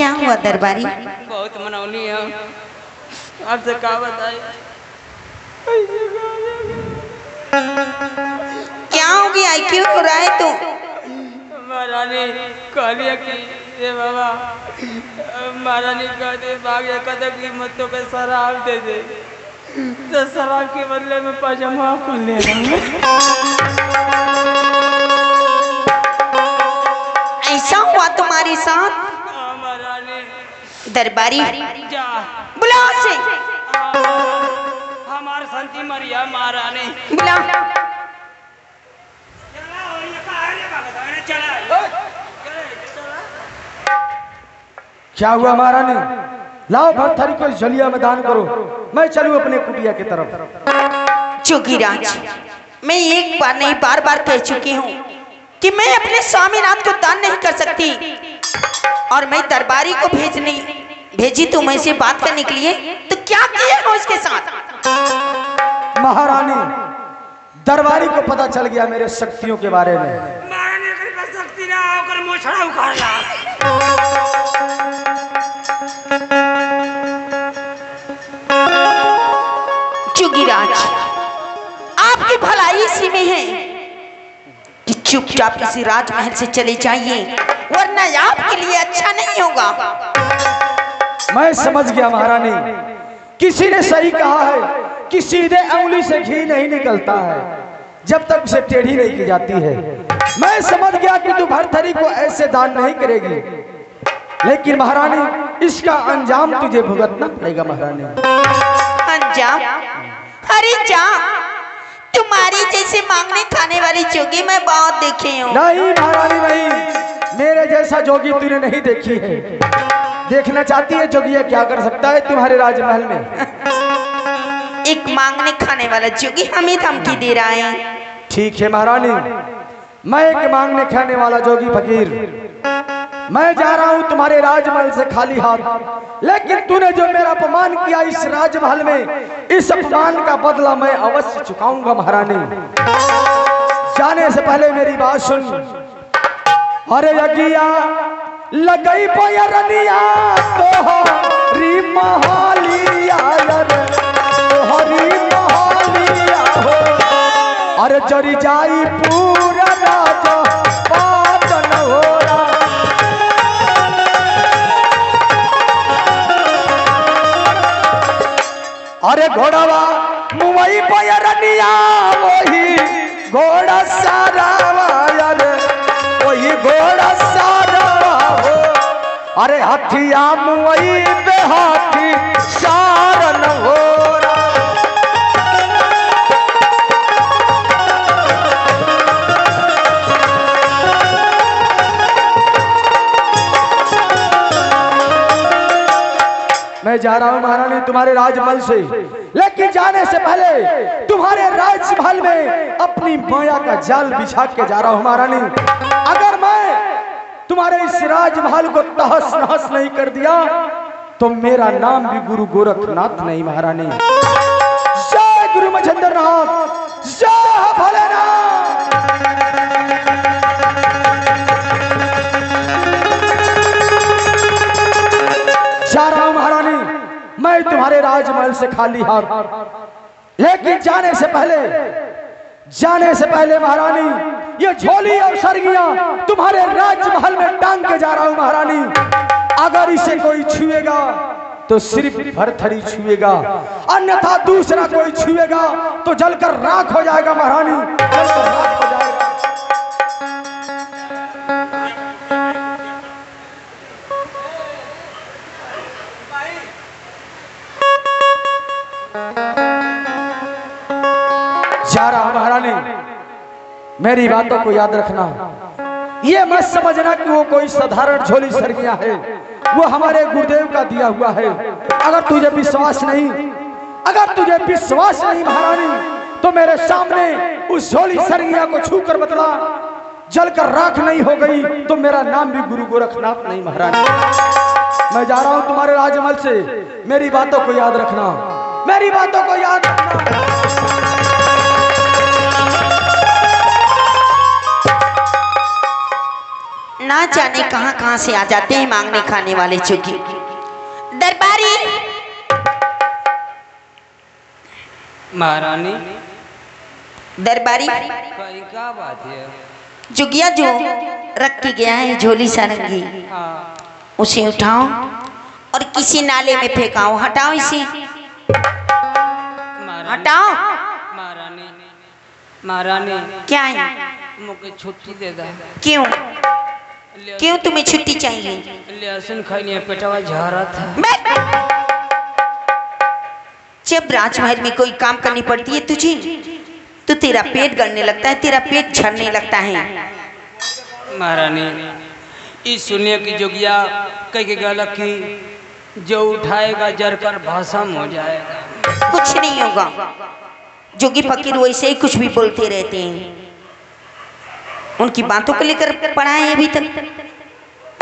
क्या हुआ दरबारी? बहुत मनौनी है, आपसे क्या बताए। क्या हो गया? क्यों रो रहा है तू? महारानी कहलिए कि ये बाबा महारानी कहते भाग्य कदम की मत तो के शराब दे दे, तो शराब के बदले में पजामा को ले ऐसा हुआ तुम्हारे साथ? महारानी दरबारी जा बुला उसे, हमार संती मरिया महारानी बुला। क्या हुआ महारानी? लाओ भरथरी को जलिया में दान करो, मैं चलूं अपने कुटिया की तरफ। जोगीराज, मैं एक बार नहीं बार बार कह चुकी हूँ कि मैं अपने स्वामीनाथ को दान नहीं कर सकती, और मैं दरबारी को भेजी तुम ऐसे बात करने के लिए, तो क्या किया है उसके साथ? महारानी, दरबारी को पता चल गया मेरे शक्तियों के बारे में। महारानी के पास शक्ति ना होकर मोछड़ा उखाड़ ला। जोगीराज, आपकी भलाई इसी में है कि चुपचाप किसी राजमहल से चले जाइए, वरना आपके लिए अच्छा नहीं होगा। मैं समझ गया महारानी, किसी ने सही कहा है कि सीधे अंगुली से घी नहीं निकलता है जब तक उसे टेढ़ी नहीं की जाती है। मैं समझ गया कि तू भरथरी को ऐसे दान नहीं करेगी, लेकिन महारानी इसका अंजाम तुझे भुगतना पड़ेगा। महारानी अंजाम? अरे जा, तुम्हारी जैसे मांगने खाने वाली जोगी मैं बहुत देखे हूँ। नहीं महारानी नहीं, मेरे जैसा जोगी तूने नहीं देखी है। देखना चाहती है जोगिया क्या कर सकता है तुम्हारे राजमहल में? एक मांगने खाने वाला जोगी हमें धमकी दे रहा है। ठीक है महारानी, मैं एक मांगने खाने वाला जोगी फकीर, मैं जा रहा हूं तुम्हारे राजमहल से खाली हाथ, लेकिन तूने जो मेरा अपमान किया इस राजमहल में, इस अपमान का बदला मैं अवश्य चुकाऊंगा। महारानी, जाने से पहले मेरी बात सुन। अरे यगिया लगई पयरनिया तोहरी महालिया रे, तोहरी महालिया हो, अरे जरी जाई पूरा राज पाटन हो। अरे घोड़ावा मुंबई पयरनिया वही घोड़ा सारा, अरे वही घोड़ा सारा हो, अरे हथिया मुंबई बेहाथी सारन हो। मैं जा रहा हूं महारानी तुम्हारे राजमहल से, लेकिन जाने से पहले तुम्हारे राजमहल में अपनी माया का जाल बिछा के जा रहा हूं महारानी। अगर मैं तुम्हारे इस राजमहल को तहस नहस नहीं कर दिया तो मेरा नाम भी गुरु गोरखनाथ नहीं। महारानी, जय गुरु मच्छिंद्र नाथ, जय भोलेनाथ। जा रहा हूं महारानी मैं तुम्हारे राजमहल से खाली हाथ, लेकिन जाने से पहले महारानी ये झोली और सरगिया तुम्हारे राजमहल में टांग के जा रहा हूं। महारानी, अगर इसे कोई छुएगा तो सिर्फ भरथरी छुएगा, अन्यथा दूसरा कोई छुएगा तो जलकर राख हो जाएगा। महारानी, जलकर राख हो जाएगा। जा रहा हूं महारानी, मेरी बातों को याद रखना। ये मत समझना कि वो कोई साधारण झोली सरगिया है, वो हमारे गुरुदेव का दिया हुआ है। अगर तुझे विश्वास नहीं महारानी, तो मेरे सामने उस झोली सरगिया को छू कर बतला, जलकर राख नहीं हो गई तो मेरा नाम भी गुरु गोरखनाथ नहीं। महारानी, मैं जा रहा हूं तुम्हारे राजमहल से, मेरी बातों को याद रखना, मेरी बातों को याद रखना। ना जाने कहां कहां से आ जाते हैं मांगने खाने वाले चुकी। दरबारी महारानी दरबारी कहीं क्या बात है? जुगिया जो रख के गया है झोली सारंगी, हाँ उसे उठाओ और किसी नाले में फेंकाओ। हटाओ इसे, हटाओ। महारानी महारानी क्या है? मुझे छुट्टी दे दा। क्यों क्यों तुम्हें छुट्टी चाहिए? लहसुन खाने पेटवा झारा था। जब राजमहल में कोई काम करनी पड़ती है तुझे तो तेरा पेट गलने लगता है, तेरा पेट झड़ने लगता है। महारानी इस सुनिए की जोगिया कह के गलत की जो उठाएगा जर कर भस्म हो जाएगा। कुछ नहीं होगा, जोगी फकीर वैसे ही कुछ भी बोलते रहते हैं, उनकी बातों को लेकर पढ़ा है अभी तक।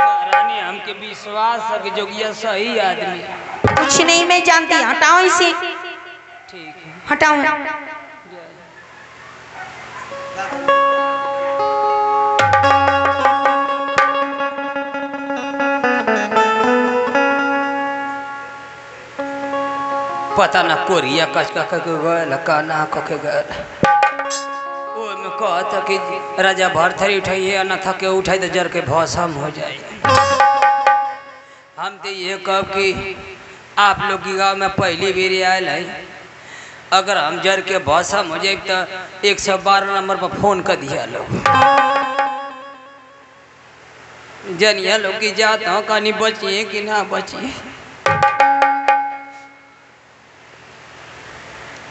महारानी हमके विश्वास है कि जोगिया सही आदमी। कुछ नहीं मैं जानती, हटाओ इसे, ठीक है हटाओ। पता ना कोरिया कच का गल का ना कके गल ओ में कहता कि राजा भरथरी उठाइए न था के उठाई तो जर के भस्म हो जाए। हम तो ये कह कि आप लोग की गाँव में पहली बेरी आयल है, अगर हम जर के भस्म हो जाए तो 112 नंबर पर फोन कर दिया लोग जनिया लोग की जात हो कहानी बचिए कि ना बचिए।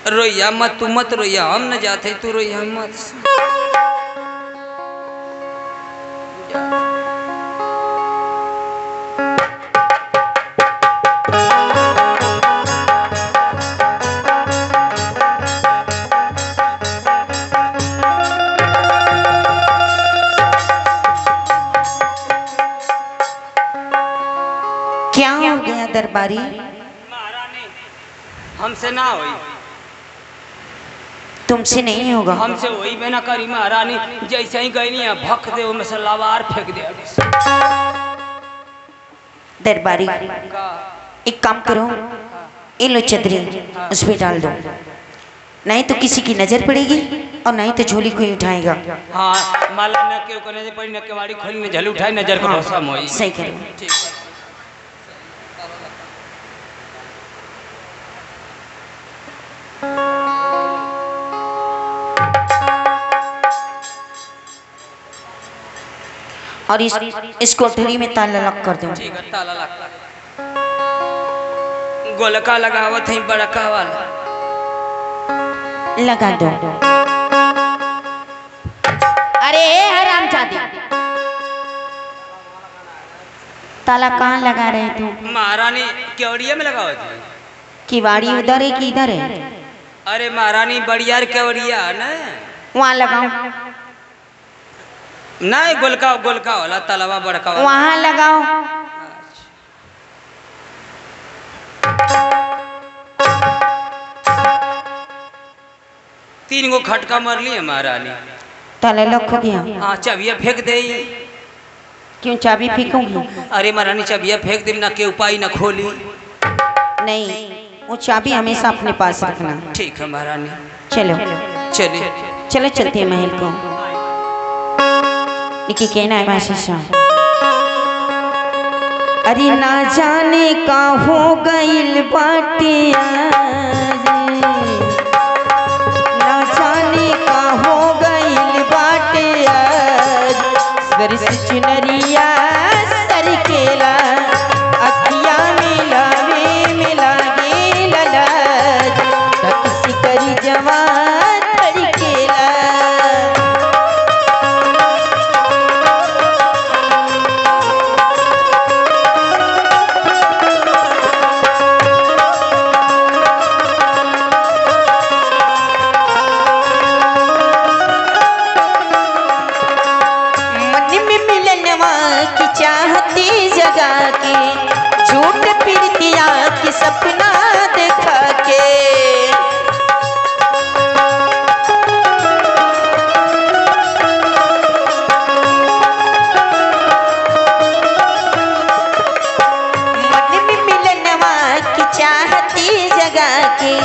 रोइया मत, तू मत रोइया, हम न जाते तू रोइया मत। क्या हो गया दरबारी? महारानी हमसे ना होई, तुमसे नहीं होगा। हमसे वही बिना करी महारानी, जैसे ही गई नहीं भक दे में से लवार फेंक दे। दरबारी एक काम करो, ये लो चदरी उस पे डाल दो, नहीं तो किसी की नजर पड़ेगी और नहीं तो झोली कोई उठाएगा। हाँ माला न के कोने पड़ी न केवाड़ी खोली न झल उठाई नजर का भस्म होई। सही करो। ठीक है। और इस कोठरी में ताला लॉक कर दो। ठीक है ताला लगा, गोलका लगावत है बड़का वाला लगा दो। अरे हरामजादी, ताला कहाँ लगा रहे तुम? महारानी केवड़िया में लगाओ जी। किवाड़ी उधर है कि इधर है? अरे महारानी बढ़िया केवड़िया ना वहाँ लगाओ, नहीं गोलका गोलका वाला तलवा बड़का वाला वहाँ लगाओ। तीन गो खटका मर लिए महारानी। ताला लॉक हो गया। हाँ चाबिया फेंक दे। क्यों चाबी फेंकूंगी? अरे महारानी चाबिया फेंक दे ना के उपाय ना खोली। नहीं, वो चाबी हमेशा अपने पास रखना। ठीक है महारानी। चलो चलिए चलो चलते हैं महल को। लेकिन कहना है माशिशा, अरे ना जाने का हो गइल बाटे ना जाने का हो गइल बाटे स्वर से चुनरिया सर केला अखिया मिलावे मिलागे ललाज किसी करी जवान केला। के,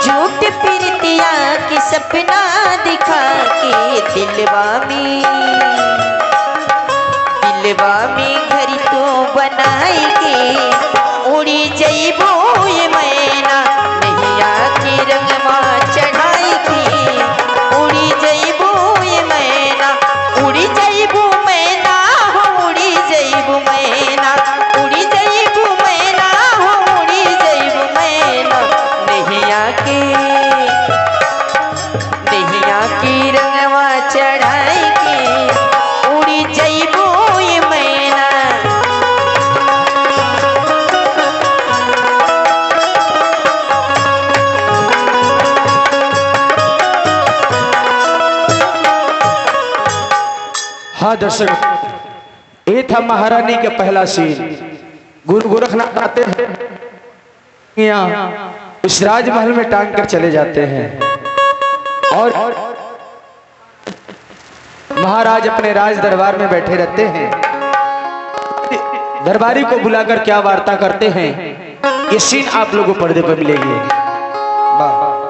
झूठ प्रीतिया के सपना दिखा के, दिलवा में घर तो बनाए के, उड़ी जइबो ये मैना नैया के रंगवा चढ़ाई के, उड़ी जइबो ये मैना, उड़ी जइबो मैना हो, उड़ी जइबो मैना, उड़ी जइबो मैना हो, उड़ी जइबो मैना नैया के रंगवा चढ़ाई के, उड़ी जइबो ये मैना। हाँ दर्शक, ये था महारानी का पहला सीन। गुरु गोरखनाथ आते हैं यहाँ, उस राजमहल में टांग कर चले जाते हैं और महाराज अपने राज दरबार में बैठे रहते हैं। दरबारी को बुलाकर क्या वार्ता करते हैं, ये सीन आप लोगों को पर्दे पर मिलेगी। वाह।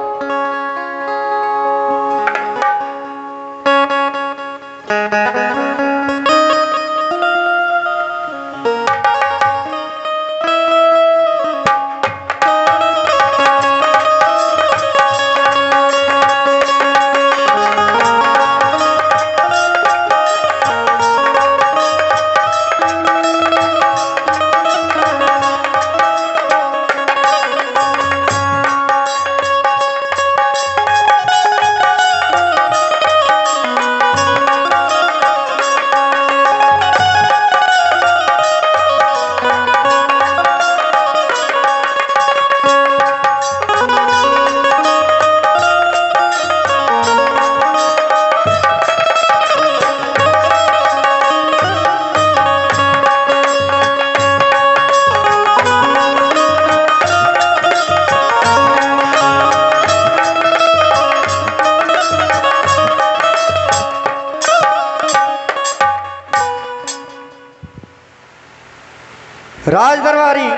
राज दरबारी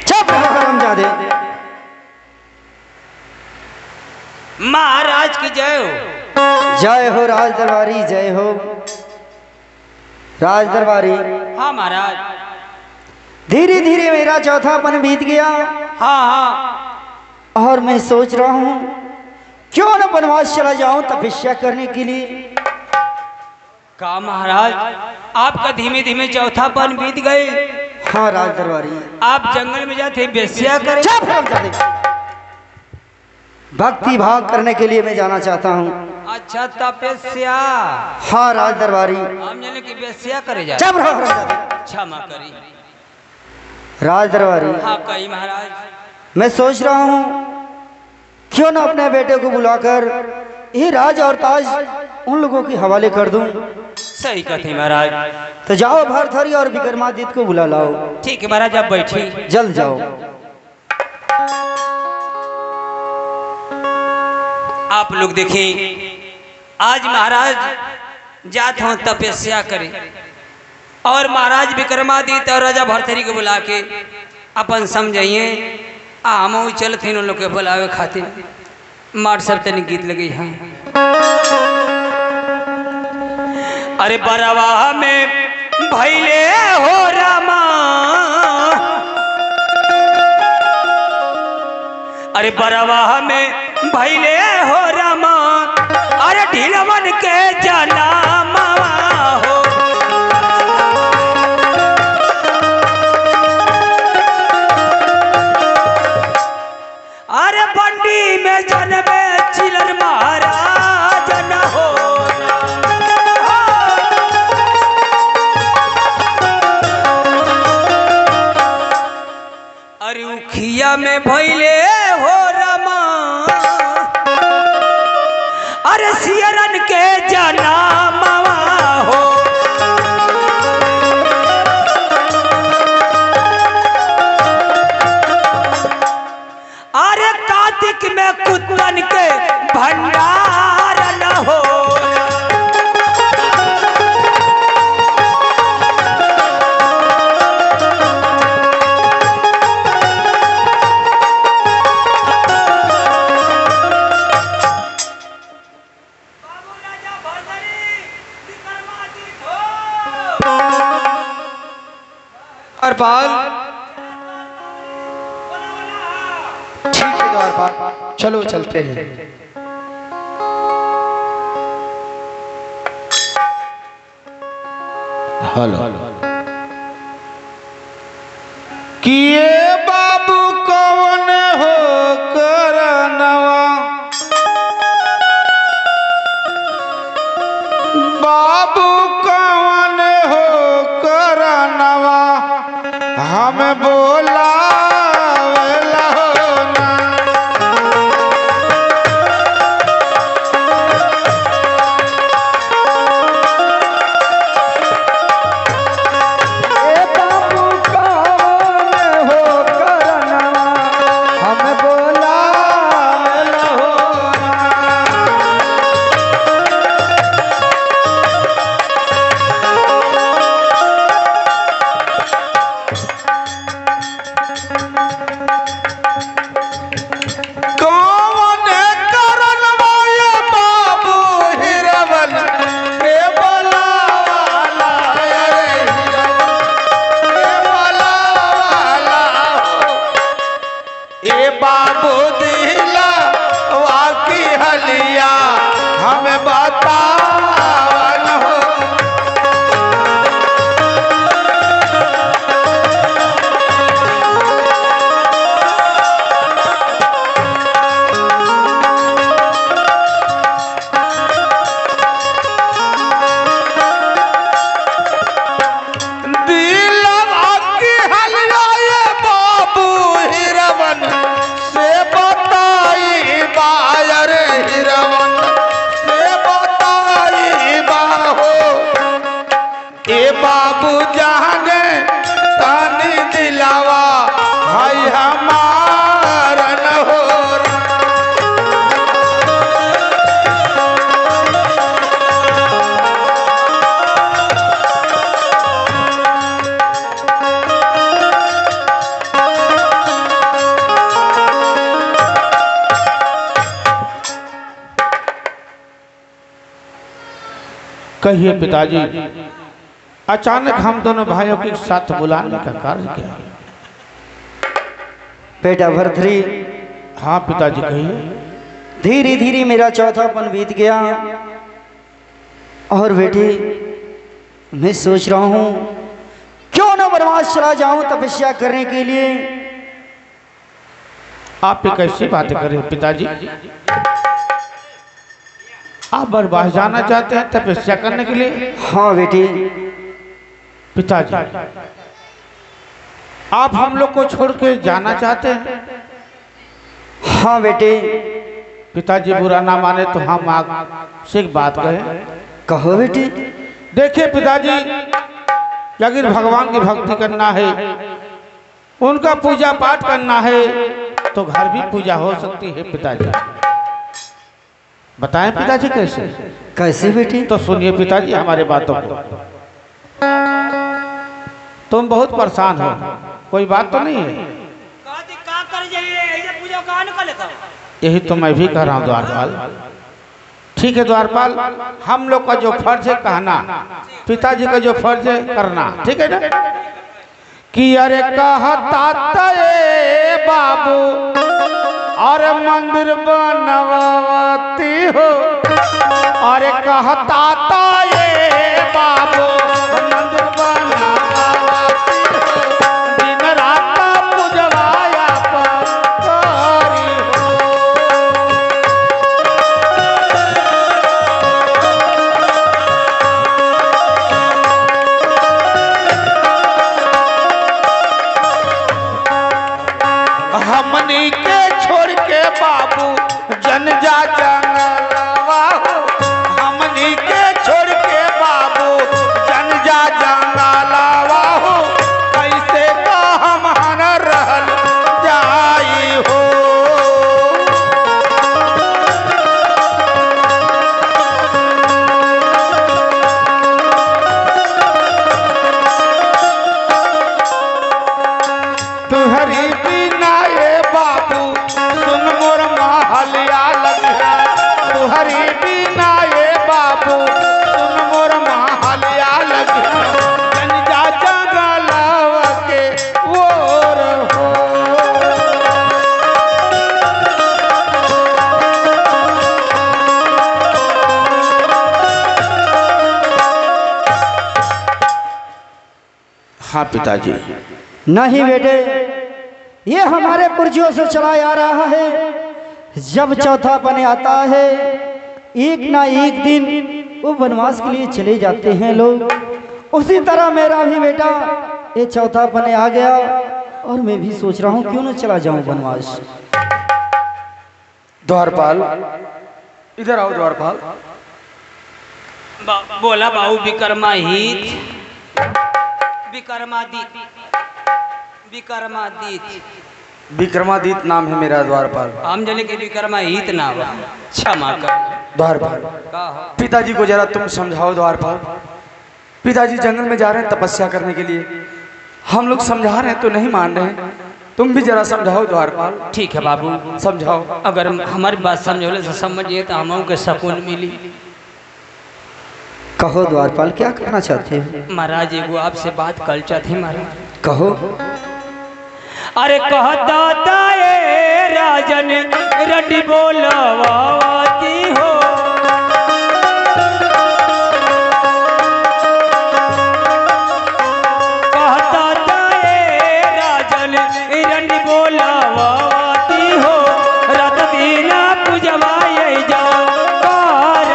चुप हरामजादे। महाराज की जय हो। जय हो राज दरबारी, जय हो राज दरबारी। हाँ महाराज। धीरे धीरे मेरा चौथापन बीत गया। हाँ हाँ। और मैं सोच रहा हूँ क्यों न वनवास चला जाऊं तपस्या करने के लिए। का महाराज, आपका धीमे धीमे चौथापन बीत गए। हाँ राज दरबारी। आप जंगल में जाते बेस्या करें। भक्ति भाव करने के लिए मैं जाना चाहता हूँ। अच्छा तपस्या। हाँ राज दरबारी। हम जाने की बेस्या करे जा। क्षमा करी राज दरबारी। हाँ कही महाराज। मैं सोच रहा हूँ क्यों ना अपने बेटे को बुलाकर ये राज और ताज उन लोगों के हवाले कर दूं। सही कहते महाराज। तो जाओ भरथरी और विक्रमादित्य को बुला लाओ। ठीक है महाराज, आप बैठिए। जल्द जाओ। आप लोग देखें, आज महाराज जात हूं तपस्या करे और महाराज विक्रमादित्य और राजा भरथरी को बुला के अपन समझाइए हम चलते उन लोग के बुलावे खातिर। मार सब तनी गीत लगे हैं। अरे बरवा में भैले हो रामा, अरे बरवा में भैले हो रामा, अरे ढीलवन के जाना मावा हो। अरे बंडी में जनमे चिलर महाराज न हो। अरे उखिया में भैले हो रमा, अरे सियरन के जाना मावा हो। अरे कार्तिक में कुत्तन के भंडार न हो। द्वारपाल, ठीक है द्वारपाल, चलो चलते हैं। हेलो किए बाबू कौन हो करनवा, बाबू कौन हो करनवा, हम बोला बाबू दिला वाकी हलिया हमें बतावन हो। बाबू जाने तानी दिलावा भाई हमारा न हो। कहिए पिताजी, अचानक हम दोनों भाइयों के साथ बुलाने का कार्य क्या? बेटा भरथरी, हाँ पिताजी कहिए। धीरे धीरे मेरा चौथापन बीत गया और बेटी मैं सोच रहा हूँ क्यों ना वनवास चला जाऊं तपस्या करने के लिए। आप ये कैसी बातें कर रहे हैं पिताजी? आप बर्बाद जाना चाहते हैं तपस्या करने के लिए? हाँ बेटी। पिताजी, आप हम लोग को छोड़ के जाना चाहते हैं? हाँ बेटे। पिताजी बुरा ना माने तो हम आपसे एक बात कहें। कहो बेटी। देखिए पिताजी, अगर भगवान की भक्ति करना है, उनका पूजा पाठ करना है, तो घर भी पूजा हो सकती है पिताजी। बताएं पिताजी कैसे? कैसे बेटी? तो सुनिए पिताजी हमारे बातों को। तुम बहुत परेशान हो, कोई बात तो नहीं है? यही तो मैं भी कह रहा हूँ द्वारपाल। ठीक है द्वारपाल, हम लोग का जो फर्ज है कहना, पिताजी का जो फर्ज है करना, ठीक है ना? कि अरे कहता ये बाबू और मंदिर बनवाती हो, अरे कहता ये बाबू मंदिर बनवाती हो, दिन रात पूजवाया परी हो। हमनी के छोड़ के बाबू जन जा जंगलवा हो, हमनी के छोड़ के हाँ पिताजी। नहीं बेटे, ये हमारे पुरजों से चला आ रहा है। जब चौथा पने आता है, एक ना एक दिन वो वनवास के लिए चले जाते हैं लोग। उसी तरह मेरा भी बेटा ये चौथा पने आ गया और मैं भी सोच रहा हूँ क्यों ना चला जाऊं वनवास। द्वारपाल, इधर आओ द्वारपाल। बोला बाबू विक्रमादित्य, विक्रमादित्य, विक्रमादित्य। विक्रमादित्य नाम है मेरा द्वारपाल। हम जने के विक्रमादित्य नाम है। क्षमा कर द्वारपाल, का हो? पिताजी को जरा तुम समझाओ द्वारपाल। पिताजी जंगल में जा रहे हैं तपस्या करने के लिए, हम लोग समझा रहे हैं तो नहीं मान रहे हैं। तुम भी जरा समझाओ द्वारपाल। ठीक है बाबू, समझाओ। अगर हमारी बात समझोले तो समझिए तो हम के सुकून मिली। कहो द्वारपाल, क्या कहना चाहते हो? महाराज एगो आपसे बात कल चाहते महाराज। कहो। अरे कहता ताए राजन रटी बोलवाती हो। कहता ताए राजन रटी बोलवाती हो। रात दिन पूजवाए जाओ कारा।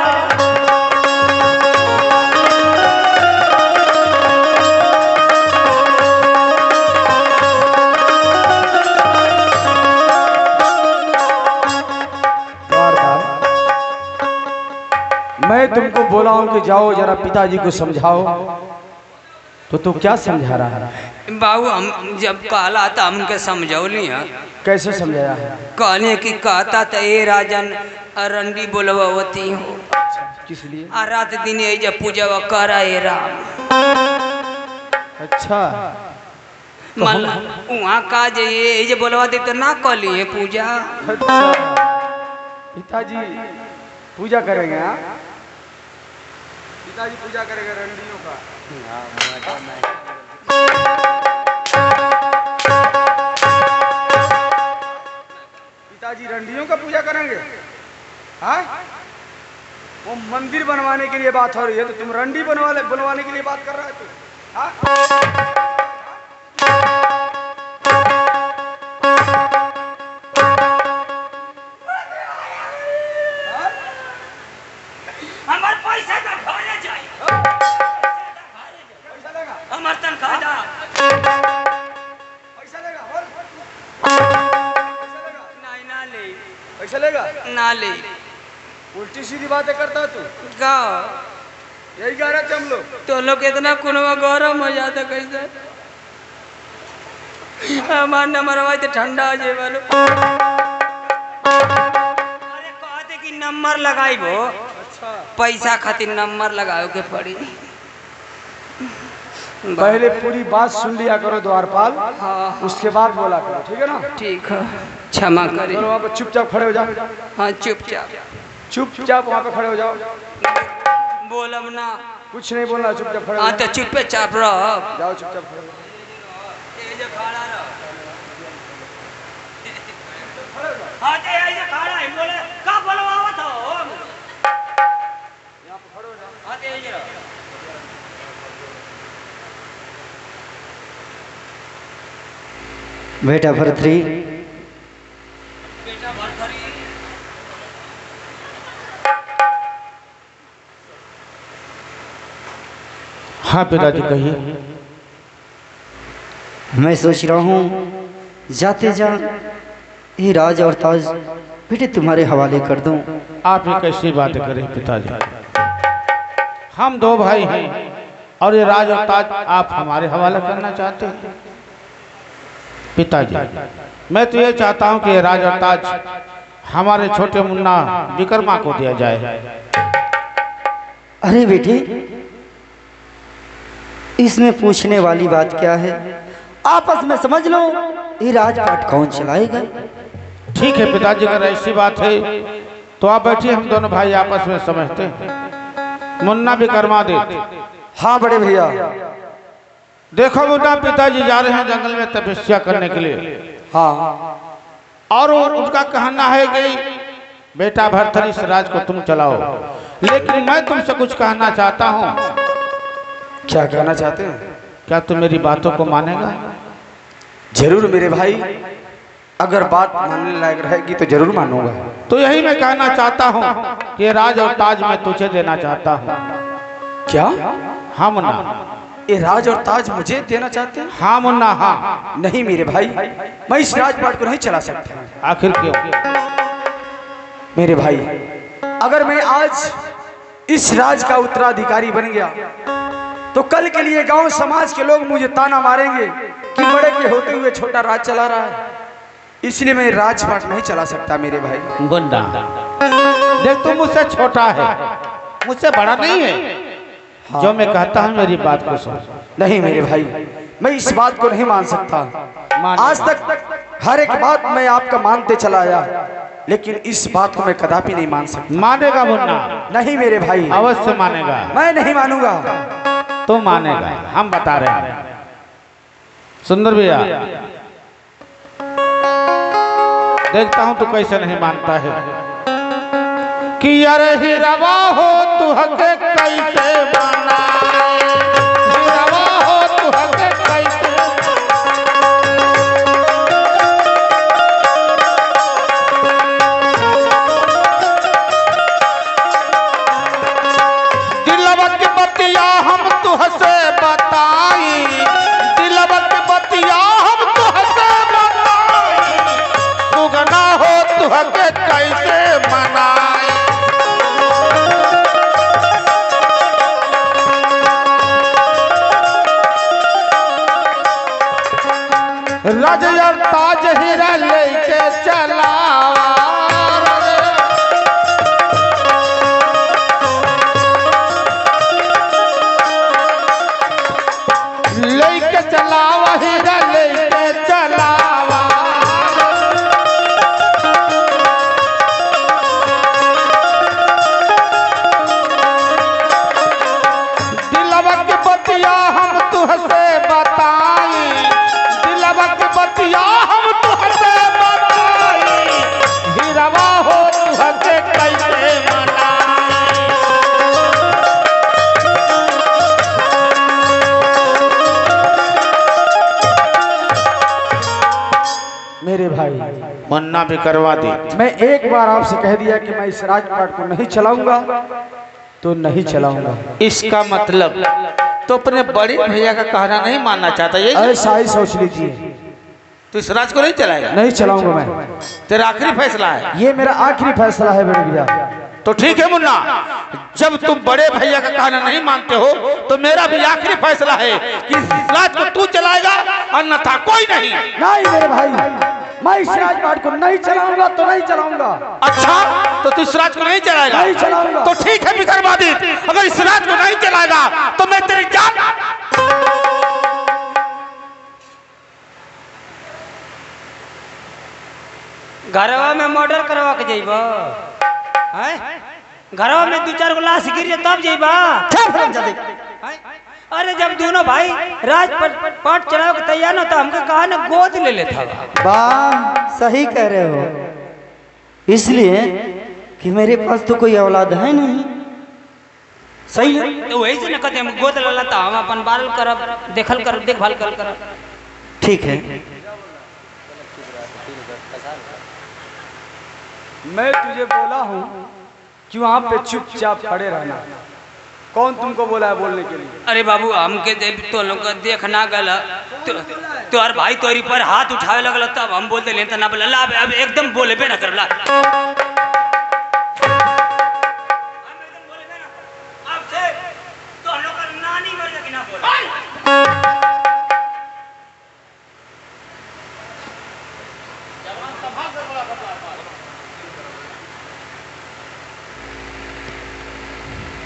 मैं तुमको बोला हूं कि जाओ जरा पिताजी को समझाओ, तो तू क्या समझा रहा है? बाबू हम जब कहला था हमके समझौली है। कैसे समझाया है? कहने की कहता तो ए राजन रंडी बोलवती हो। किस लिए? आ रात दिन ये जब पूजा करा ए राम। अच्छा, मल वहाँ का जे ये जे बोलवाती तो ना कली है पूजा। अच्छा। पिताजी पूजा करेंगे? हाँ, पिताजी पूजा करेंगे रंडियों का। पिताजी रंडियों का पूजा करेंगे? हाँ, वो मंदिर बनवाने के लिए बात हो रही है, तो तुम रंडी बनवाने के लिए बात कर रहे हो? हाँ? हमार पैसा का घरे जाई। पैसा लेगा? हमार तनख्वाह दा। पैसा लेगा? बोल। पैसा लेगा? नहीं ना ले, पैसा लेगा? ना ले। उल्टी सीधी बातें करता है तू। का यही कह रहे थे हम लोग। तो लोग इतना कुनवा गरम हो जाता कैसे? हमार नंबर आवाज तो ठंडा हो जाए वालो। अरे कहते कि नंबर लगाई वो। अच्छा, पैसा खातिर नंबर लगाओ के पड़ी। पहले पूरी बात सुन लिया करो द्वारपाल, हाँ उसके बाद बोला करो, ठीक है ना? ठीक है, क्षमा करी। चलो वहाँ पे चुपचाप खड़े हो जाओ। हाँ चुपचाप चुपचाप वहाँ पे खड़े हो जाओ। बोलब ना। कुछ नहीं बोलना, चुपचाप खड़े हो हाँ जाओ। तो चुपे चाप रह। जाओ चुपचाप खड़े हो जाओ। हाँ तो ऐसे खड़ा है, बोले का बोलवावा था यहाँ पे खड़े हो जाओ। हाँ तो ऐसे रहो। बेटा भरथरी, बेटा भरथरी। हाँ पिताजी कहिए। मैं सोच रहा हूँ जाते जा ये राज और ताज बेटे तुम्हारे हवाले कर दूं। आप ये कैसी बातें करें पिताजी? हम दो भाई हैं और ये राज और ताज आप हमारे हवाले करना चाहते हैं? पिताजी, मैं तो ये चाहता हूँ कि ये राज और ताज हमारे छोटे मुन्ना विक्रमा को दिया जाए। अरे बेटे, इसमें पूछने वाली बात क्या है? आपस में समझ लो ये राजपाट कौन चलाएगा। ठीक है पिताजी, अगर ऐसी बात है तो आप बैठिए, हम दोनों भाई आपस में समझते हैं। मुन्ना विक्रमा दे। हाँ बड़े भैया। देखो मुन्ना, पिताजी जा रहे हैं जंगल में तपस्या करने के लिए। हाँ, और उनका कहना है कि बेटा भरथरी इस राज को तुम चलाओ, लेकिन मैं तुमसे कुछ कहना चाहता हूँ। क्या कहना चाहते हैं? क्या तू मेरी बातों को मानेगा? जरूर मेरे भाई, अगर बात मानने लायक रहेगी तो जरूर मानूंगा। तो यही मैं कहना चाहता हूँ कि राज और ताज मैं तुझे देना चाहता हूँ। क्या? हाँ मुन्ना। ये राज और ताज मुझे देना चाहते हैं? हाँ मुन्ना हाँ। नहीं मेरे भाई, मैं इस राजपाट को नहीं चला सकता। आखिर क्यों? मेरे भाई, अगर मैं आज इस राज का उत्तराधिकारी बन गया तो कल के लिए गांव समाज के लोग मुझे ताना मारेंगे कि बड़े के होते हुए छोटा राज चला रहा है। इसलिए मैं राजपाट नहीं चला सकता मेरे भाई। गुंडा, देख तू मुझसे छोटा है, मुझसे बड़ा नहीं है। हाँ। जो मैं कहता हूँ मेरी बात को सुन। नहीं मेरे भाई, मैं इस बात को नहीं मान सकता। आज तक हर एक बात मैं आपका मानते चला आया, लेकिन इस बात को मैं कदापि नहीं मान सकता। मानेगा मुन्ना? नहीं मेरे भाई, अवश्य मानेगा। मैं नहीं मानूंगा। तो मानेगा, हम बता रहे हैं। सुंदर भैया, देखता हूं तू कैसे नहीं मानता है कि अरे हिरवा हो तू हके कैसे माना, हिरवा हो तू हके कैसे। दिलवा की बतिया हम तू हसे बताई, दिलवा की बतिया हम तू हसे बताई, सुगना हो तू हके कैसे मनाई। राज और ताज हीरा लेके चलावा, लेके चलावा हीरा लेके चलावा। दिलवा की बतिया हम तुझसे बताई, दिलवा की बतिया हम तुझसे बताई, हिरवा हो तुझसे कैसे मनाई। मेरे भाई, मुन्ना भी करवा दी। मैं एक बार आपसे कह दिया कि मैं इस राजपाट को नहीं चलाऊंगा तो नहीं चलाऊंगा। इसका मतलब तो अपने बड़े भैया का कहना नहीं मानना चाहता ये? ऐसा ही सोच लीजिए। तो इस राज को नहीं चलाएगा? नहीं चलाऊंगा मैं। तेरा आखिरी फैसला है? ये मेरा आखिरी फैसला है बड़े भैया। तो ठीक है मुन्ना, जब तुम बड़े भैया का कहना नहीं मानते हो तो मेरा भी आखिरी फैसला है कि इस राज को तू चलाएगा, अन्यथा कोई नहीं। नहीं मेरे भाई, मैं इस राजपाट को नहीं चलाऊंगा तो नहीं चलाऊंगा। अच्छा, तो तू इस राज को नहीं चलाएगा? नहीं चलाऊंगा। तो ठीक है विक्रमादित्य, अगर इस राज को नहीं चलाएगा तो मैं तेरी जान। घरवा में मर्डर करवा के जाइबा, घरवा में 2-4 लाश गिर जाए तब जाइबा। अरे जब दोनों भाई राज पाट चलाओ के तैयार ना तो हमको कहा ना गोद ले लेता। वाह, सही कह रहे हो। इसलिए कि मेरे पास तो कोई औलाद है नहीं। सही है, तो वही से न कहते हम गोद ले लेता, हम अपन बाल करब, देखल कर, देखभाल कर। ठीक है, मैं तुझे बोला हूँ कि वहाँ पे चुपचाप खड़े रहना। कौन तुमको बोला है बोलने के लिए? अरे बाबू, हमके तो लोग देखना गला तोहर भाई तोरी पर हाथ उठावे लगल तब हम बोलते लेते ना बोला अब एकदम बोले पे ना करला।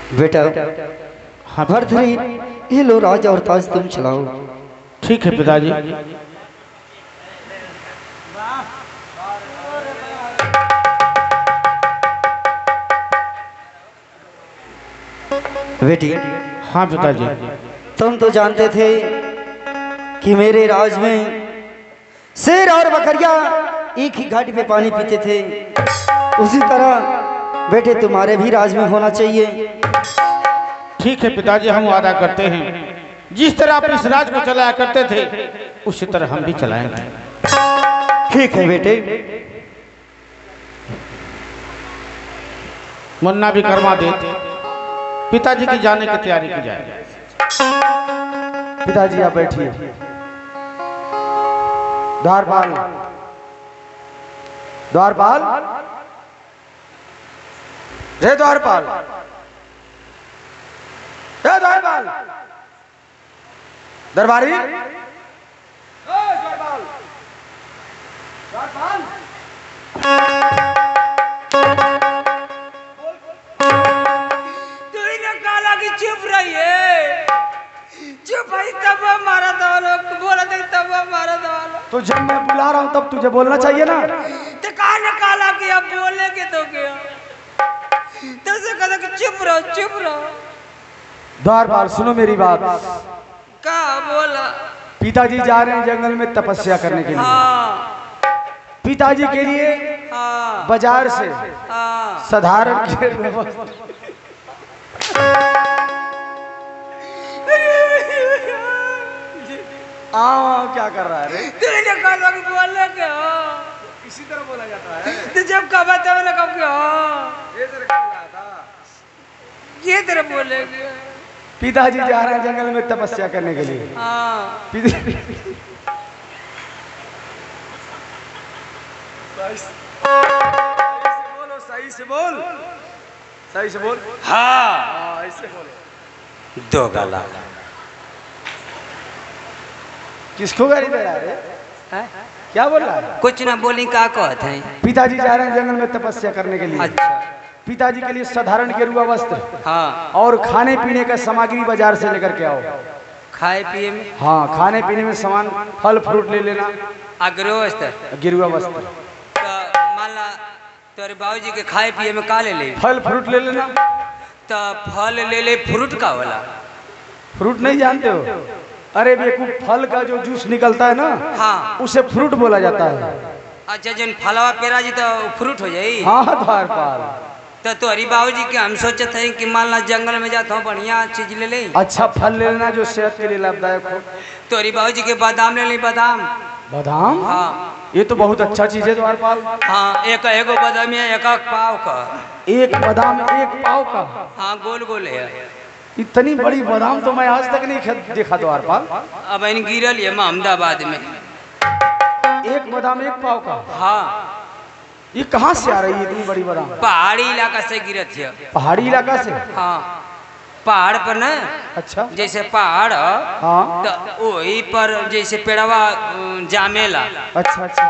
बेटा भरथरी, ये लो राज और ताज तुम चलाओ। ठीक है पिताजी। बेटी, हाँ पिताजी। तुम तो जानते थे कि मेरे राज में शेर और बकरिया एक ही घाटी पे पानी पीते थे, उसी तरह बेटे तुम्हारे भी राज में होना चाहिए। ठीक है पिताजी, हम वादा करते हैं जिस तरह आप इस राज को चलाया करते थे उसी तरह हम भी चलाएंगे। ठीक है बेटे। मुन्ना भी कर्मा दे, पिताजी की जाने की तैयारी की जाए। पिताजी आप बैठिए। द्वारपाल, द्वारपाल, जय द्वारपाल, जय द्वारपाल, दरबारी, द्वारपाल, द्वारपाल। काला की चुप रहिए, चुप भाई, तब मारा दवालो, बोला था तब मारा दवालो। तो जब मैं बुला रहा हूं तब तुझे बोलना चाहिए ना। तो कहा निकाला कि अब बोलने के तो क्या, तो से कहता कि चुप रहो, चुप रहो। द्वारपाल सुनो मेरी बात। का बोला? पिताजी जा रहे हैं जंगल में तपस्या करने के लिए। हाँ पिताजी के लिए हाँ बाजार से हाँ। साधारण क्या कर रहा है रे? तूने कहा कि बोलने के हो, इसी तरह बोला जाता है। तो जब कहा तब ना कब के हो, ये तेरे बोलेंगे। पिताजी जा रहे हैं जंगल में तपस्या करने के लिए। हाँ बोलो, सही से बोल, सही से बोल। हाँ ऐसे बोलो। दो गाला। किसको गाली दे रहा है रे? क्या बोल रहा है? कुछ ना बोली, का कहते हैं? पिताजी जा रहे हैं जंगल में तपस्या करने के लिए। अच्छा पिताजी के लिए साधारण गेरुआ वस्त्र हाँ। और खाने पीने का सामग्री बाजार से लेकर के आओ। खाए पिए में हाँ, खाने पीने में सामान, फल फ्रूट ले लेना। अग्रवस्थ गेरुआ वस्त्र, तो मान ला तेरे बाबूजी के खाए पिए में का ले ले, फल फ्रूट ले लेना। तो फल ले ले, फ्रूट का वाला। फ्रूट नहीं जानते हो? अरे बेवकूफ, फल का जो जूस निकलता है ना, हाँ उसे फ्रूट बोला जाता है। अच्छा, जन फलवा पेरा जी तो फ्रूट हो जाई। हाँ द्वारपाल। तो तोहरी बाबूजी के हम सोचते हैं कि मान ला जंगल में जाता हूँ, बढ़िया चीज ले ले। अच्छा फल ले लेना जो सेहत के लिए लाभदायक हो। तोहरी बाबूजी के बादाम ले ले, बादाम। बादाम? हाँ ये तो बहुत अच्छा चीज है द्वारपाल। हाँ, एक एगो बादाम है, एक पाव का। एक बादाम एक पाव का? हाँ गोल गोल है। इतनी बड़ी बादाम तो मैं आज तक नहीं देखा द्वारपाल। अब इन गिरल है अहमदाबाद में। एक बादाम एक पाव का? हाँ, ये कहाँ से आ रही है इतनी बड़ी बादाम? पहाड़ी इलाका से गिरत है। पहाड़ी इलाका से? हाँ, पहाड़ पर ना, अच्छा। जैसे पहाड़ हाँ। तो वही पर जैसे पेड़वा जामेला, अच्छा अच्छा।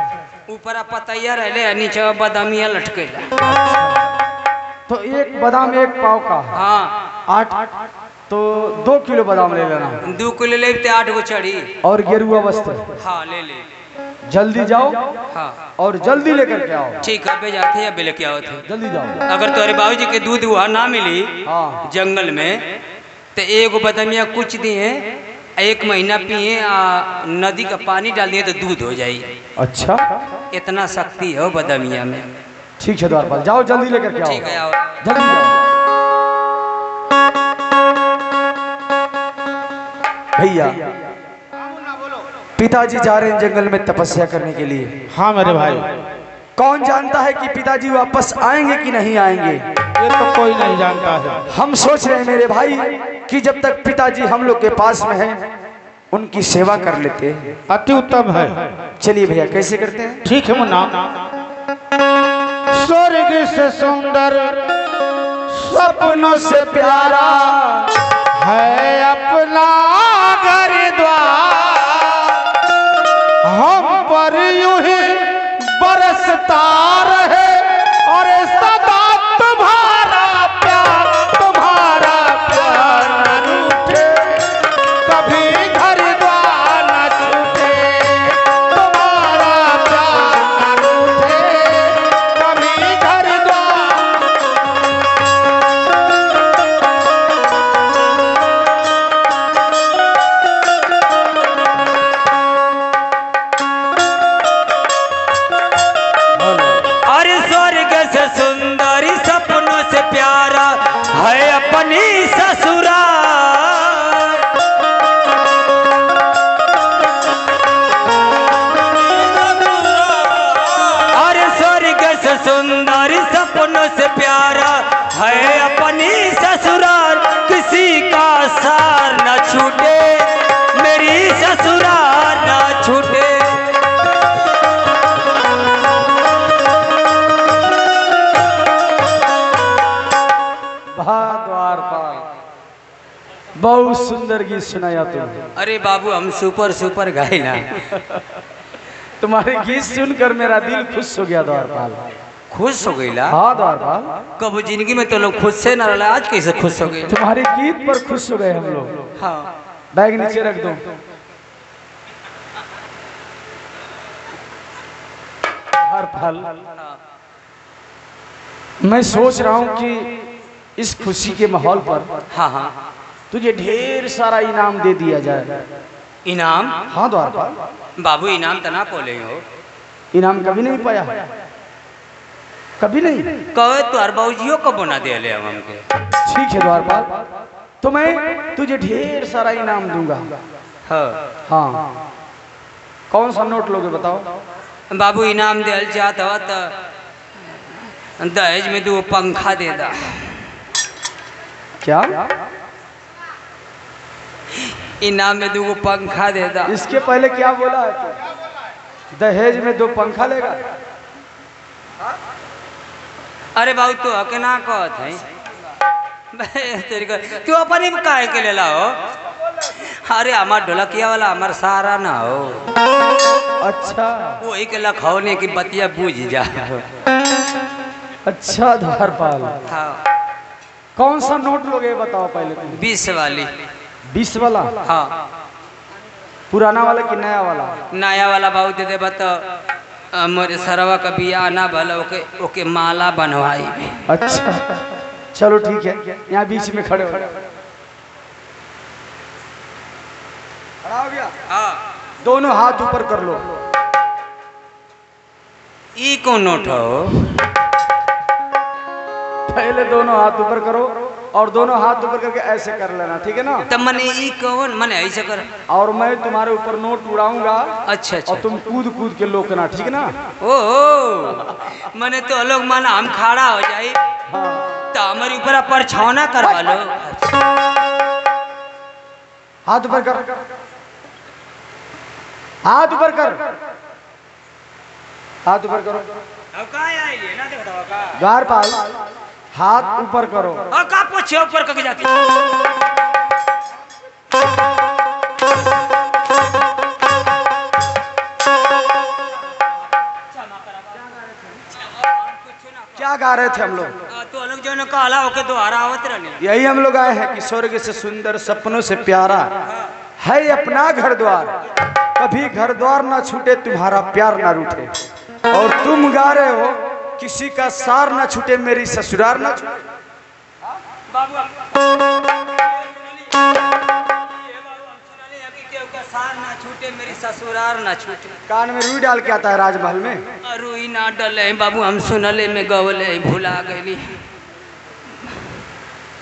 ऊपर पतैया रहले, नीचे बादामिया लटकेला। तो एक बादाम एक पाव का? हाँ 8, तो 2 किलो बादाम ले लेना। 2 किलो ले तो 8 गो चढ़ी। और गेरुआ वस्त्र हाँ ले ले। जल्दी जाओ हाँ और जल्दी लेकर के आओ। ठीक है, पे जाते या बेले क्या होते। जल्दी जाओ। अगर तुम्हारे बाबूजी के दूध वहाँ ना मिली हाँ। जंगल में, तो एगो बदमिया कुछ दिए, 1 महीना पिए, नदी का पानी डाल दिए तो दूध हो जाए। अच्छा, इतना शक्ति है बदमिया में। ठीक है द्वारपाल, जाओ जल्दी लेकर के आओ। ठीक है, आओ। जल्दी जाओ। भैया, पिताजी जा रहे हैं जंगल में तपस्या करने के लिए। हाँ मेरे भाई, कौन जानता है कि पिताजी वापस आएंगे कि नहीं आएंगे? ये तो कोई नहीं जानता है। हम सोच रहे हैं मेरे भाई कि जब तक पिताजी हम लोग के पास में हैं, उनकी सेवा कर लेते हैं। अति उत्तम है। चलिए भैया, कैसे करते हैं? ठीक है मुन्ना। स्वर्ग से सुंदर, सपनों से प्यारा है अपना घर द्वार, हम पर यूं ही बरसता रहे और सदा तुम्हारा प्यार न रूठे, कभी घर द्वार न छूटे, तुम्हारा प्यार न रूठे, कभी घर द्वार। सुंदर गीत सुनाया तुम। अरे बाबू हम सुपर सुपर गाए ना। तुम्हारे गीत सुनकर मेरा दिल खुश हो गया द्वारपाल। खुश हो गई ला? हाँ द्वारपाल, कब जिंदगी में तो लोग खुश से न रहा, आज कैसे खुश हो गए? तुम्हारे गीत पर खुश हो गए हम लोग। हाँ बैग नीचे रख दो। द्वारपाल, मैं सोच रहा हूँ कि इस खुशी के माहौल पर हाँ हाँ तुझे ढेर सारा इनाम दे दिया जाए। इनाम? हाँ द्वारपाल। बाबू इनाम तना बोले हो, इनाम कभी नहीं पाया, कभी नहीं। कहे तो अर बाबूजियो को बना दे ले हम हमके। ठीक है द्वारपाल, तो मैं तुझे ढेर सारा इनाम दूंगा। हाँ हाँ, कौन सा नोट लोगे बताओ? बाबू इनाम दे चाहत हो तो दहेज में 2 पंखा दे दा। क्या? इनाम में 2 पंखा दे दा। इसके पहले क्या बोला है तू? दहेज में 2 पंखा लेगा? अरे बाबू तू हके ना कहत है तेरी को तू अपन ही काहे के ले ला हो? अरे हमार ढोलकिया वाला हमार सहारा ना हो। अच्छा वही के लखौने की बतिया बूझ जा। अच्छा द्वारपाल, हाँ कौन सा नोट लोगे बताओ पहले तुम? 20 वाली। 20 वाला? हाँ पुराना वाला कि नया वाला? नया वाला बाबू दे दे बता। मोरे सरवा का बिया ना भला ओके ओके माला बनवाई। अच्छा चलो ठीक है, यहाँ बीच में खड़े हो। खड़ा हो गया? हाँ दोनों हाथ ऊपर कर लो। ई कौन नोट हो? पहले दोनों हाथ ऊपर करो और दोनों हाथ ऊपर करके ऐसे कर लेना, ठीक है ना? तब मने ई कौन मने ऐसे कर। और मैं तुम्हारे ऊपर नोट उड़ाऊंगा। अच्छा अच्छा और तुम कूद कूद के लोकना, ठीक है ना? ओ मने तो लोग माना हम खड़ा हो जाए हाँ। तो हमारे ऊपर परछावना करवा लो। हाथ ऊपर कर, हाथ ऊपर कर, हाथ ऊपर करो। द्वारपाल, हाथ ऊपर करो। का पूछे ऊपर करके जाती? क्या गा रहे थे हम लोग? तो लोग जो ने काला होके दोबारा आवत रहने। यही हम लोग आए हैं कि स्वर्ग से सुंदर, सपनों से प्यारा है अपना घर द्वार। कभी घर द्वार ना छूटे, तुम्हारा प्यार ना रूठे। और तुम गा रहे हो किसी का सार ना छूटे, मेरी ससुराल ना छूटे। सार ना छूटे, मेरी ससुराल ना छूटे। कान में रुई डाल के आता है राजमहल में। रुई ना डले बाबू, हम सुनले में गवले भुला गई।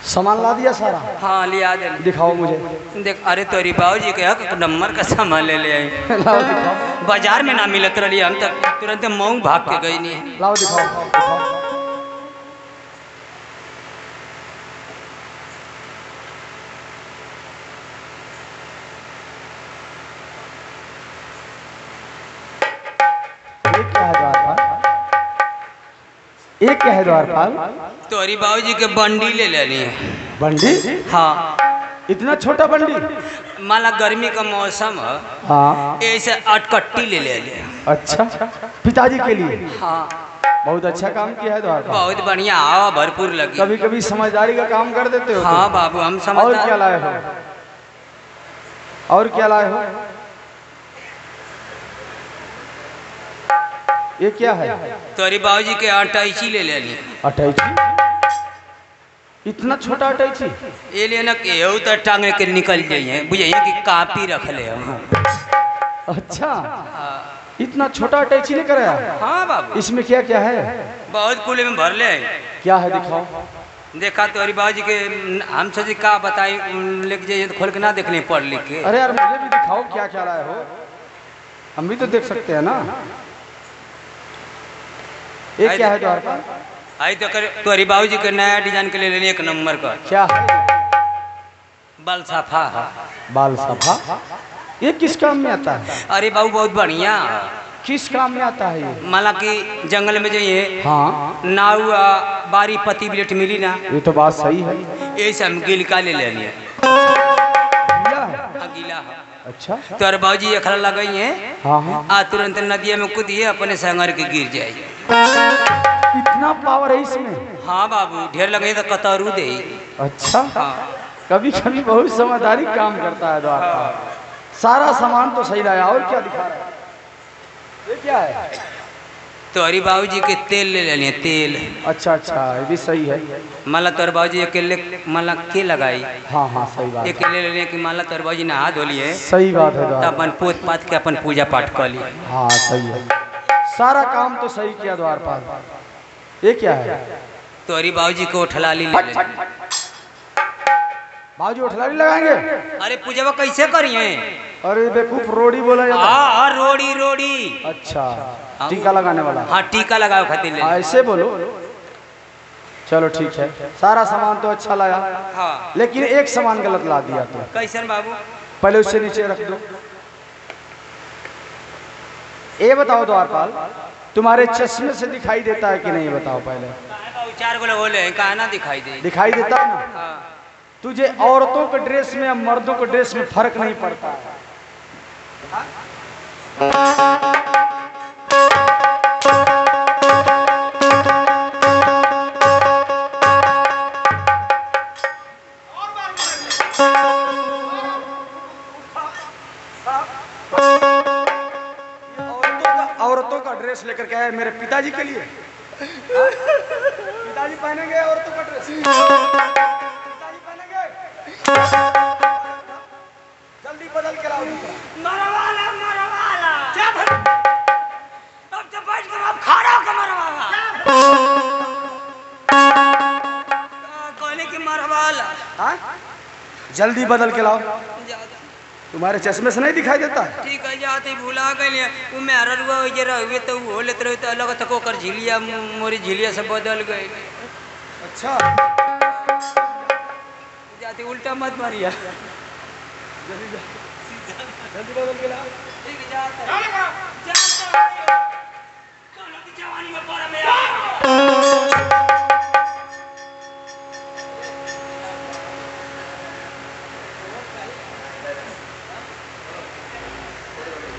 सामान ला दिया सारा? हाँ लिया दे। दिखाओ मुझे। देख, अरे तोरी बाबूजी के हक नंबर का सामान ले ले आई। लाओ दिखाओ। बाजार में ना मिलत रही, हम तक तुरंत मऊ भाग के गई नहीं। लाओ दिखाओ, दिखाओ। एक क्या है द्वारपाल? तोरी बाबूजी के बंडी ले लेनी है। बंडी? हाँ इतना छोटा बंडी? माला गर्मी का मौसम है, हाँ। ऐसे अटकट्टी ले ले। अच्छा, पिताजी के लिए? हाँ बहुत अच्छा काम किया है द्वारपाल। बहुत बढ़िया, हवा भरपूर लगी। कभी कभी समझदारी का काम कर देते हो। हाँ बाबू हम समझ। और क्या लाए हो? और क्या लाए हो? ये क्या है? तोरी बाबूजी के अटैची ले लेनी। अटैची? इतना छोटा अटैची? ये लेना केहू तो टांगे के निकल जाइए, बुझाइए कि कापी रख ले हम। अच्छा, इतना छोटा अटैची लेकर आया? हाँ बाबू। इसमें क्या क्या है? बहुत कुल में भर ले। क्या है दिखाओ। देखा तोरी बाबूजी के, हम सोचे का बताई, लेके जाइए तो खोल के ना देखने पढ़ लिख के। अरे यार मुझे भी दिखाओ क्या क्या लाए हो, हम भी तो देख सकते हैं ना। ये क्या है द्वारपाल? आई तो कर तोरी बाबूजी के नया डिजाइन के ले लेनी, 1 नंबर का। क्या है? बाल साफा है। बाल सफा? ये किस काम में आता है? अरे बाबू बहुत बढ़िया। किस काम में आता है ये? माला कि जंगल में जाइए, हाँ, नाव बारी पति बिलेट मिली ना, ये तो बात सही है। ये सब गिलका ले लेनी है। किला है। अच्छा तोर बाबूजी अखड़ा लगाई है हाँ हाँ आ तुरंत नदिया में कूदिए अपने संगर के गिर जाए। इतना पावर है इसमें। हाँ बाबू ढेर लगे तो कतरू दे। अच्छा हाँ कभी कभी बहुत समझदारी काम करता है द्वारपाल। सारा सामान तो सही लाया और क्या दिखा रहा है? ये क्या है? तोरी बाबूजी के तेल ले लेने तेल। अच्छा अच्छा ये भी सही है। माला तोर बाबूजी अकेले माला के लगाई हाँ हाँ सही बात है। अकेले लेने की माला तोर बाबूजी नहा धोलिए सही बात है तो द्वारपाल। अपन पोत पात के अपन पूजा पाठ कर लिए। हाँ सही है। सारा काम तो सही किया द्वारपाल। ये क्या है? तोरी बाबूजी को उठलाली ले ले। बाजू उठलारी लगाएंगे? अरे पूजा कैसे करिए? अरे बेवकूफ रोड़ी बोला जाता है। हाँ रोड़ी रोड़ी। अच्छा टीका लगाने वाला। हाँ टीका लगाओ खातिर ले ले। ऐसे बोलो। चलो ठीक है सारा सामान तो अच्छा लाया हाँ लेकिन एक सामान गलत ला दिया तो। कैसन बाबू? पहले उससे नीचे रख दो। ये बताओ द्वारपाल तुम्हारे चश्मे से दिखाई देता है कि नहीं बताओ पहले। चार गो बोले कहा ना दिखाई दे। दिखाई देता है ना? हाँ तुझे औरतों के ड्रेस में या मर्दों के ड्रेस में फर्क नहीं पड़ता है। औरतों का ड्रेस लेकर के आए मेरे पिताजी के लिए। पिताजी पहनेंगे औरतों का ड्रेस। पिताजी पहनेंगे। जल्दी बदल के लाओ। मरवाला मरवाला अब तो बैठ कर अब खड़ा होकर मरवाला कहने की मरवाला। हाँ? जल्दी बदल के लाओ। तुम्हारे चश्मे से नहीं दिखाई देता है? ठीक है जाते भूला गए वो मेरा रुआ हो जरा हुए तो वो लेते रहे तो अलग तक कर झिलिया मोरी झिलिया से बदल गए। अच्छा जाते उल्टा मत मारिया। जल्दी बदल के लाओ। ठीक है जाते दोनों की जवानी में बड़ा मेरा।